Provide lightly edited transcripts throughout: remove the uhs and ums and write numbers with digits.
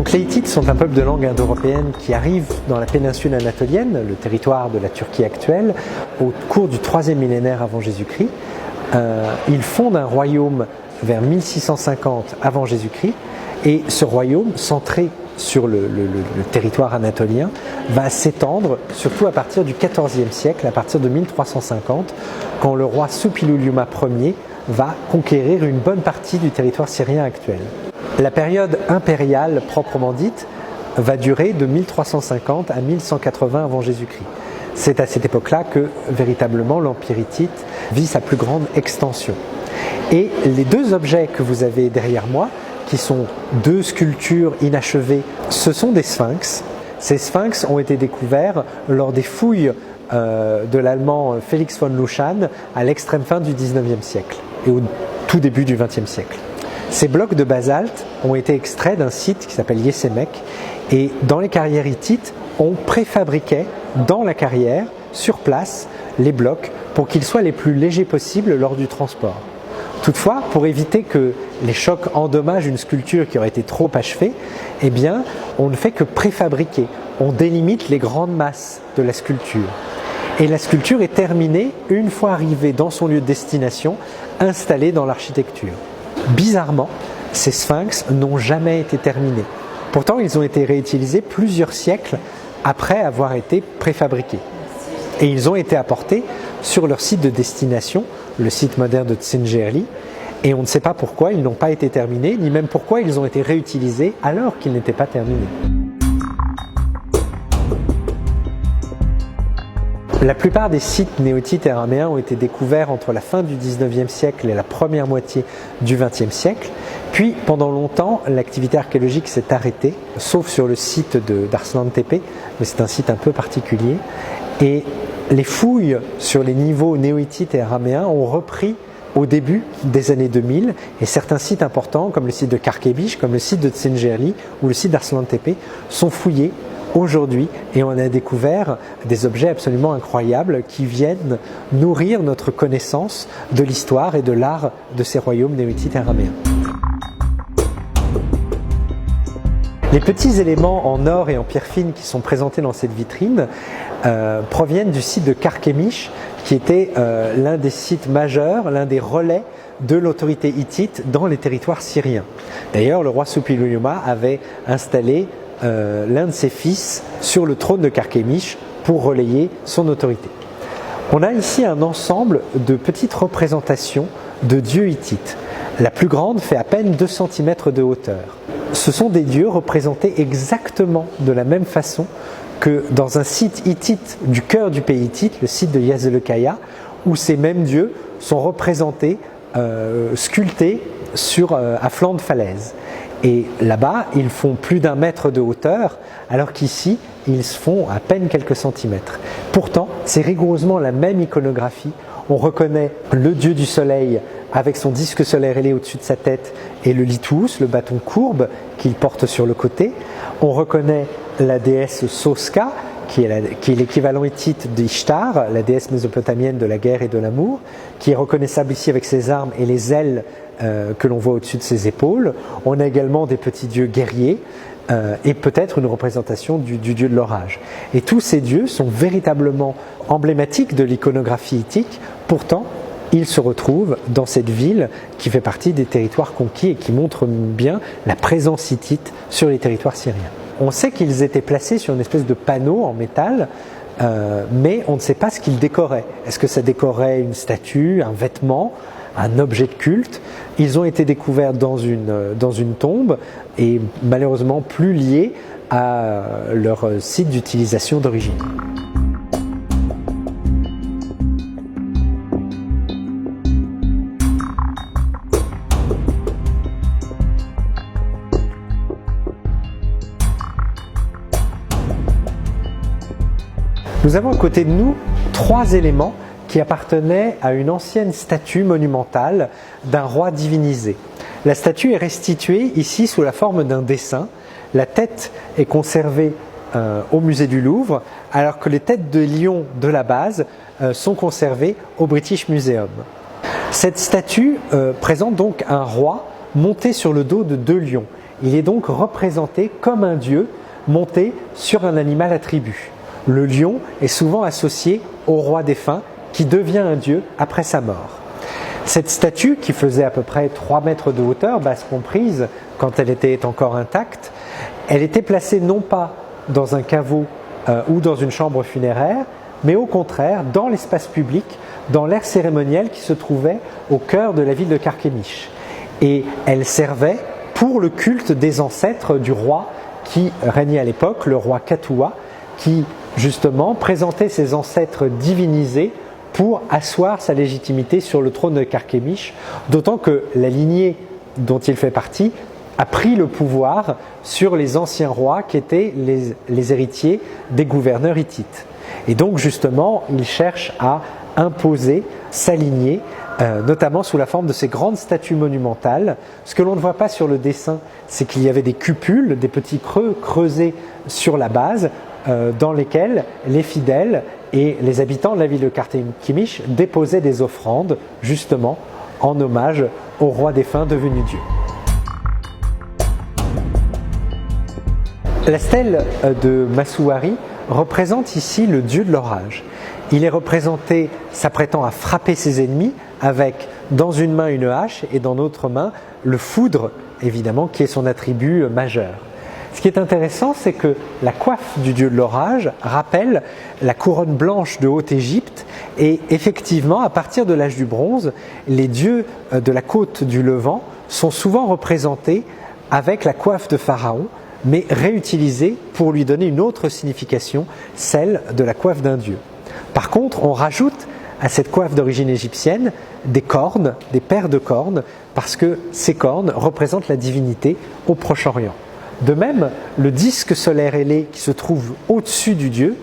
Donc les Hittites sont un peuple de langue indo-européenne qui arrive dans la péninsule anatolienne, le territoire de la Turquie actuelle, au cours du 3e millénaire avant Jésus-Christ. Ils fondent un royaume vers 1650 avant Jésus-Christ, et ce royaume, centré sur le territoire anatolien, va s'étendre surtout à partir du XIVe siècle, à partir de 1350, quand le roi Suppiluliuma Ier va conquérir une bonne partie du territoire syrien actuel. La période impériale proprement dite va durer de 1350 à 1180 avant Jésus-Christ. C'est à cette époque-là que véritablement l'Empire hittite vit sa plus grande extension. Et les deux objets que vous avez derrière moi, qui sont deux sculptures inachevées, ce sont des sphinx. Ces sphinx ont été découverts lors des fouilles de l'allemand Felix von Luschan à l'extrême fin du XIXe siècle et au tout début du XXe siècle. Ces blocs de basalte ont été extraits d'un site qui s'appelle Yesemek, et dans les carrières hittites, on préfabriquait dans la carrière, sur place, les blocs pour qu'ils soient les plus légers possibles lors du transport. Toutefois, pour éviter que les chocs endommagent une sculpture qui aurait été trop achevée, eh bien, on ne fait que préfabriquer. On délimite les grandes masses de la sculpture. Et la sculpture est terminée une fois arrivée dans son lieu de destination, installée dans l'architecture. Bizarrement, ces sphinx n'ont jamais été terminés. Pourtant, ils ont été réutilisés plusieurs siècles après avoir été préfabriqués. Et ils ont été apportés sur leur site de destination, le site moderne de Tsingerli, et on ne sait pas pourquoi ils n'ont pas été terminés, ni même pourquoi ils ont été réutilisés alors qu'ils n'étaient pas terminés. La plupart des sites néo-hittites et araméens ont été découverts entre la fin du XIXe siècle et la première moitié du XXe siècle. Puis, pendant longtemps, l'activité archéologique s'est arrêtée, sauf sur le site d'Arslan Tepe, mais c'est un site un peu particulier. Et les fouilles sur les niveaux néo-hittites et araméens ont repris au début des années 2000, et certains sites importants, comme le site de Karkebish, comme le site de Tsingerli ou le site d'Arslan Tepe, sont fouillés aujourd'hui, et on a découvert des objets absolument incroyables qui viennent nourrir notre connaissance de l'histoire et de l'art de ces royaumes néo-hittites et araméens. Les petits éléments en or et en pierre fine qui sont présentés dans cette vitrine proviennent du site de Karkemish, qui était l'un des sites majeurs, l'un des relais de l'autorité hittite dans les territoires syriens. D'ailleurs, le roi Suppiluliuma avait installé l'un de ses fils sur le trône de Karkemish pour relayer son autorité. On a ici un ensemble de petites représentations de dieux hittites. La plus grande fait à peine 2 cm de hauteur. Ce sont des dieux représentés exactement de la même façon que dans un site hittite du cœur du pays hittite, le site de Yazelekaya, où ces mêmes dieux sont représentés, sculptés à flanc de falaise. Et là-bas, ils font plus d'1 mètre de hauteur, alors qu'ici, ils font à peine quelques centimètres. Pourtant, c'est rigoureusement la même iconographie. On reconnaît le dieu du soleil avec son disque solaire ailé au-dessus de sa tête et le litous, le bâton courbe qu'il porte sur le côté. On reconnaît la déesse Soska, qui est l'équivalent hittite d'Ishtar, la déesse mésopotamienne de la guerre et de l'amour, qui est reconnaissable ici avec ses armes et les ailes que l'on voit au-dessus de ses épaules. On a également des petits dieux guerriers et peut-être une représentation du dieu de l'orage. Et tous ces dieux sont véritablement emblématiques de l'iconographie hittite. Pourtant, ils se retrouvent dans cette ville qui fait partie des territoires conquis et qui montre bien la présence hittite sur les territoires syriens. On sait qu'ils étaient placés sur une espèce de panneau en métal, mais on ne sait pas ce qu'ils décoraient. Est-ce que ça décorait une statue, un vêtement, un objet de culte? Ils ont été découverts dans une tombe et malheureusement plus liés à leur site d'utilisation d'origine. Nous avons à côté de nous 3 éléments qui appartenaient à une ancienne statue monumentale d'un roi divinisé. La statue est restituée ici sous la forme d'un dessin. La tête est conservée au musée du Louvre, alors que les têtes de lions de la base sont conservées au British Museum. Cette statue présente donc un roi monté sur le dos de 2 lions. il est donc représenté comme un dieu monté sur un animal attribut. Le lion est souvent associé au roi défunt qui devient un dieu après sa mort. Cette statue, qui faisait à peu près 3 mètres de hauteur, basse comprise, quand elle était encore intacte, elle était placée non pas dans un caveau ou dans une chambre funéraire, mais au contraire dans l'espace public, dans l'aire cérémonielle qui se trouvait au cœur de la ville de Carchemish. Et elle servait pour le culte des ancêtres du roi qui régnait à l'époque, le roi Katua, qui justement présentait ses ancêtres divinisés pour asseoir sa légitimité sur le trône de Carchemish, d'autant que la lignée dont il fait partie a pris le pouvoir sur les anciens rois qui étaient les héritiers des gouverneurs hittites. Et donc justement, il cherche à imposer sa lignée, notamment sous la forme de ces grandes statues monumentales. Ce que l'on ne voit pas sur le dessin, c'est qu'il y avait des cupules, des petits creux creusés sur la base, dans lesquels les fidèles et les habitants de la ville de Carchemish déposaient des offrandes, justement en hommage au roi défunt devenu Dieu. La stèle de Masuari représente ici le dieu de l'orage. Il est représenté s'apprêtant à frapper ses ennemis avec dans une main une hache et dans l'autre main le foudre, évidemment, qui est son attribut majeur. Ce qui est intéressant, c'est que la coiffe du dieu de l'orage rappelle la couronne blanche de Haute-Égypte et effectivement, à partir de l'âge du bronze, les dieux de la côte du Levant sont souvent représentés avec la coiffe de Pharaon, mais réutilisée pour lui donner une autre signification, celle de la coiffe d'un dieu. Par contre, on rajoute à cette coiffe d'origine égyptienne des cornes, des paires de cornes, parce que ces cornes représentent la divinité au Proche-Orient. De même, le disque solaire ailé qui se trouve au-dessus du dieu,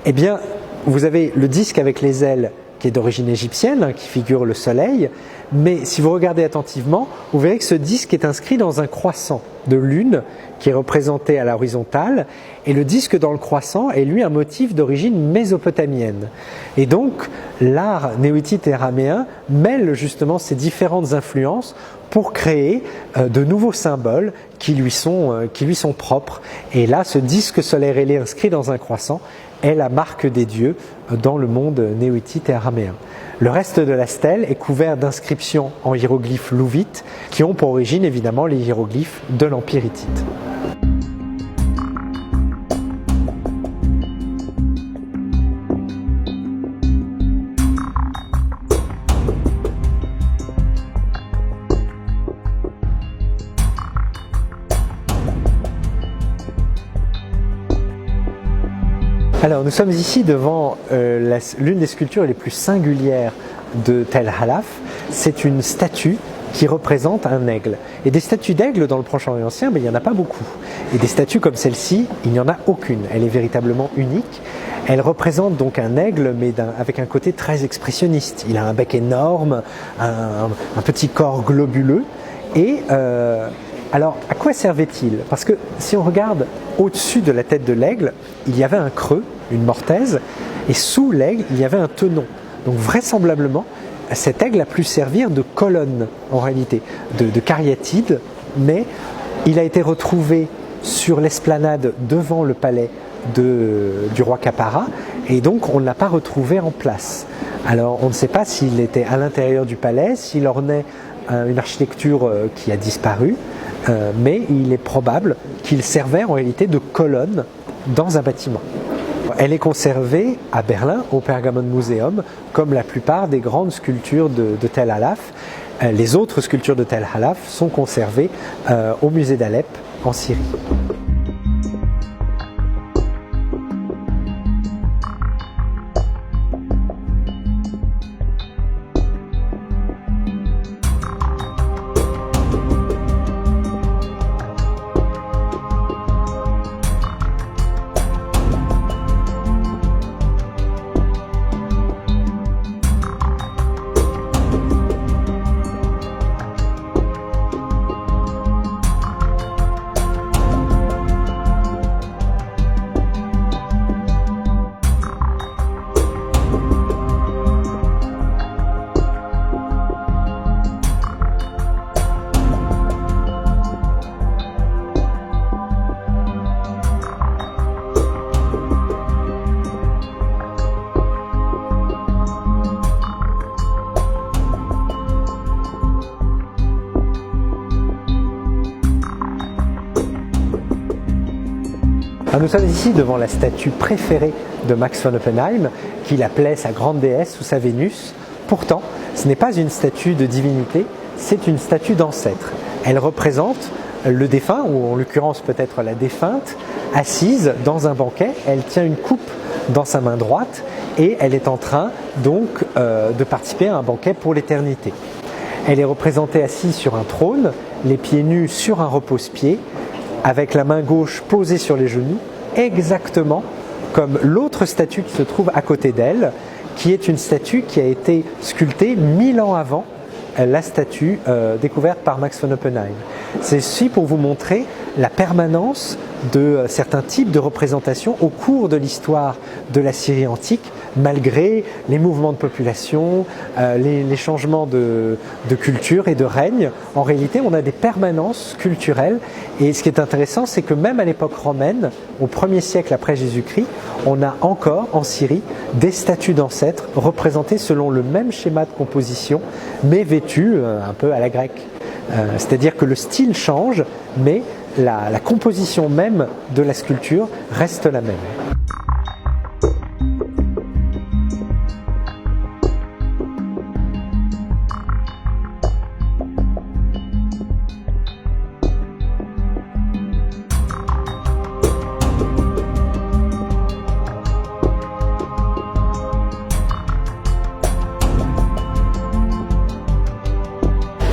eh bien, vous avez le disque avec les ailes qui est d'origine égyptienne, qui figure le soleil, mais si vous regardez attentivement, vous verrez que ce disque est inscrit dans un croissant de lune qui est représenté à l'horizontale, et le disque dans le croissant est lui un motif d'origine mésopotamienne. Et donc, l'art néo-hittite et araméen mêle justement ces différentes influences pour créer de nouveaux symboles qui lui sont propres. Et là, ce disque solaire ailé inscrit dans un croissant est la marque des dieux dans le monde néo-hittite et araméen. Le reste de la stèle est couvert d'inscriptions en hiéroglyphes louvites qui ont pour origine évidemment les hiéroglyphes de l'Empire hittite. Alors, nous sommes ici devant l'une des sculptures les plus singulières de Tel Halaf. C'est une statue qui représente un aigle. Et des statues d'aigle dans le Proche-Orient ancien, il n'y en a pas beaucoup. Et des statues comme celle-ci, il n'y en a aucune. Elle est véritablement unique. Elle représente donc un aigle, mais avec un côté très expressionniste. Il a un bec énorme, un petit corps globuleux. Et alors, à quoi servait-il? Parce que si on regarde au-dessus de la tête de l'aigle, il y avait un creux, une mortaise, et sous l'aigle, il y avait un tenon. Donc vraisemblablement, cet aigle a pu servir de colonne, en réalité, de cariatide, mais il a été retrouvé sur l'esplanade devant le palais du roi Kapara, et donc on ne l'a pas retrouvé en place. Alors on ne sait pas s'il était à l'intérieur du palais, s'il ornait une architecture qui a disparu, mais il est probable qu'il servait en réalité de colonne dans un bâtiment. Elle est conservée à Berlin, au Pergamon Museum, comme la plupart des grandes sculptures de Tel Halaf. Les autres sculptures de Tel Halaf sont conservées au musée d'Alep, en Syrie. Alors nous sommes ici devant la statue préférée de Max von Oppenheim, qu'il appelait sa grande déesse ou sa Vénus. Pourtant, ce n'est pas une statue de divinité, c'est une statue d'ancêtre. Elle représente le défunt, ou en l'occurrence peut-être la défunte, assise dans un banquet. Elle tient une coupe dans sa main droite et elle est en train donc de participer à un banquet pour l'éternité. Elle est représentée assise sur un trône, les pieds nus sur un repose-pied, avec la main gauche posée sur les genoux, exactement comme l'autre statue qui se trouve à côté d'elle, qui est une statue qui a été sculptée 1000 ans avant la statue découverte par Max von Oppenheim. C'est aussi pour vous montrer la permanence de certains types de représentations au cours de l'histoire de la Syrie antique, malgré les mouvements de population, les changements de culture et de règne. En réalité, on a des permanences culturelles. Et ce qui est intéressant, c'est que même à l'époque romaine, au 1er siècle après Jésus-Christ, on a encore en Syrie des statues d'ancêtres représentées selon le même schéma de composition, mais vêtues un peu à la grecque. C'est-à-dire que le style change, mais la composition même de la sculpture reste la même.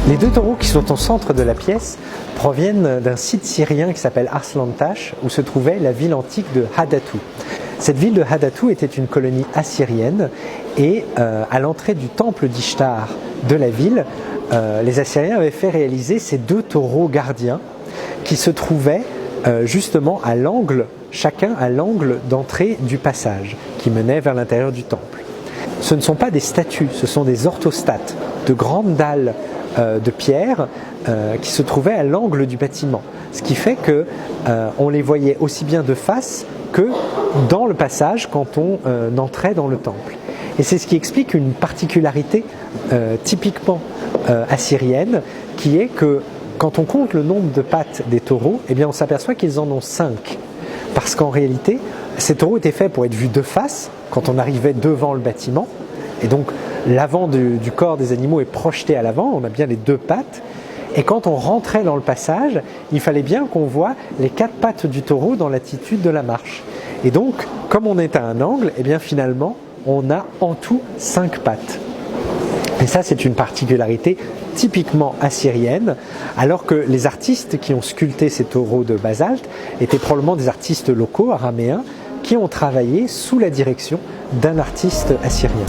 Les deux taureaux qui sont au centre de la pièce proviennent d'un site syrien qui s'appelle Arslan Tash, où se trouvait la ville antique de Hadatou. Cette ville de Hadatou était une colonie assyrienne et à l'entrée du temple d'Ishtar de la ville, les Assyriens avaient fait réaliser ces deux taureaux gardiens qui se trouvaient justement à l'angle, chacun à l'angle d'entrée du passage qui menait vers l'intérieur du temple. Ce ne sont pas des statues, ce sont des orthostates, de grandes dalles de pierre qui se trouvaient à l'angle du bâtiment. Ce qui fait que on les voyait aussi bien de face que dans le passage quand on entrait dans le temple. Et c'est ce qui explique une particularité typiquement assyrienne, qui est que quand on compte le nombre de pattes des taureaux, eh bien on s'aperçoit qu'ils en ont 5. Parce qu'en réalité, ces taureaux étaient faits pour être vus de face quand on arrivait devant le bâtiment. Et donc l'avant du corps des animaux est projeté à l'avant, on a bien les deux pattes. Et quand on rentrait dans le passage, il fallait bien qu'on voit les 4 pattes du taureau dans l'attitude de la marche. Et donc, comme on est à un angle, eh bien finalement, on a en tout 5 pattes. Et ça, c'est une particularité typiquement assyrienne, alors que les artistes qui ont sculpté ces taureaux de basalte étaient probablement des artistes locaux, araméens, qui ont travaillé sous la direction d'un artiste assyrien.